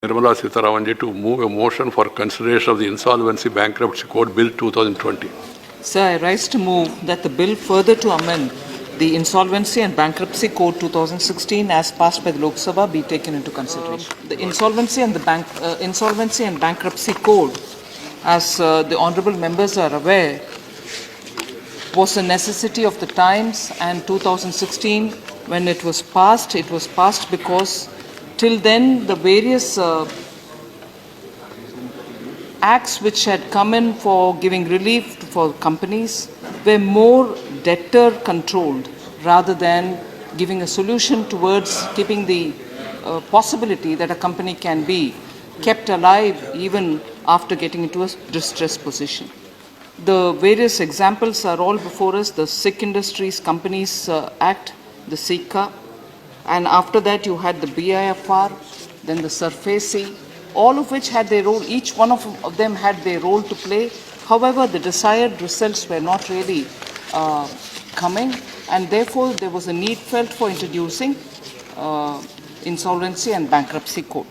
Nirmala Sitharaman ji to move a motion for consideration of the Insolvency Bankruptcy Code Bill 2020. Sir, I rise to move that the bill further to amend the Insolvency and Bankruptcy Code 2016 as passed by the Lok Sabha be taken into consideration. The Insolvency and Bankruptcy Code, as the honourable members are aware, was a necessity of the times, and 2016 when it was passed because till then the various acts which had come in for giving relief for companies were more debtor controlled rather than giving a solution towards keeping the possibility that a company can be kept alive even after getting into a distressed position. The various examples are all before us: the Sikh Industries Companies Act, the SICA, and after that you had the BIFR, then the SURFACE, all of which had their role, each one of them had their role to play. However, the desired results were not really coming, and therefore there was a need felt for introducing Insolvency and Bankruptcy Code.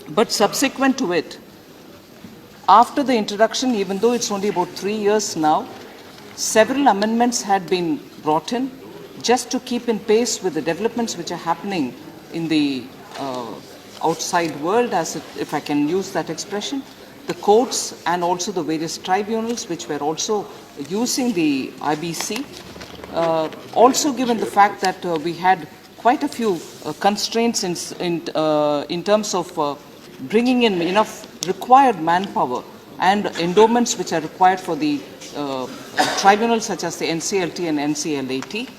But subsequent to it, after the introduction, even though it's only about 3 years now, several amendments had been brought in just to keep in pace with the developments which are happening in the outside world, if I can use that expression. The courts and also the various tribunals which were also using the IBC, also given the fact that we had quite a few constraints in terms of bringing in enough required manpower and endowments which are required for the tribunals such as the NCLT and NCLAT,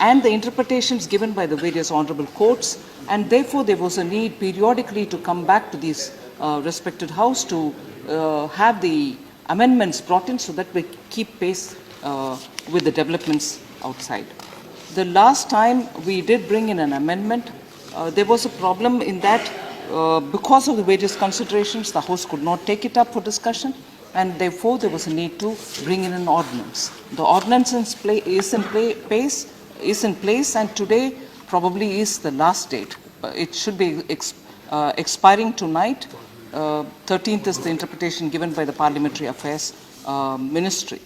and the interpretations given by the various honourable courts, and therefore there was a need periodically to come back to these respected house to have the amendments brought in so that we keep pace with the developments outside. The last time we did bring in an amendment, there was a problem in that because of the various considerations, the House could not take it up for discussion, and therefore there was a need to bring in an ordinance. The ordinance is in place, and today probably is the last date. It should be expiring tonight. 13th is the interpretation given by the Parliamentary Affairs Ministry.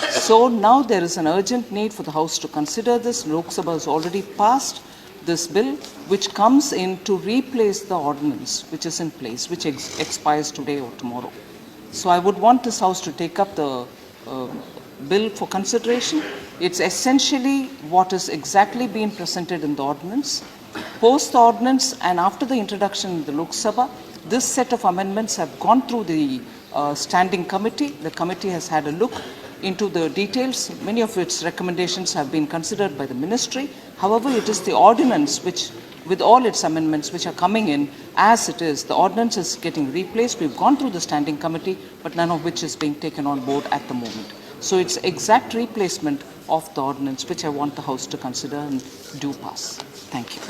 So now there is an urgent need for the House to consider this. Lok Sabha has already passed this bill, which comes in to replace the ordinance which is in place, which expires today or tomorrow. So I would want this House to take up the bill for consideration. It's essentially what is exactly being presented in the ordinance. Post the ordinance and after the introduction in the Lok Sabha, this set of amendments have gone through the standing committee. The committee has had a look into the details. Many of its recommendations have been considered by the ministry. However, it is the ordinance which, with all its amendments which are coming in as it is, the ordinance is getting replaced. We've gone through the standing committee, but none of which is being taken on board at the moment. So it's exact replacement of the ordinance which I want the House to consider and do pass. Thank you.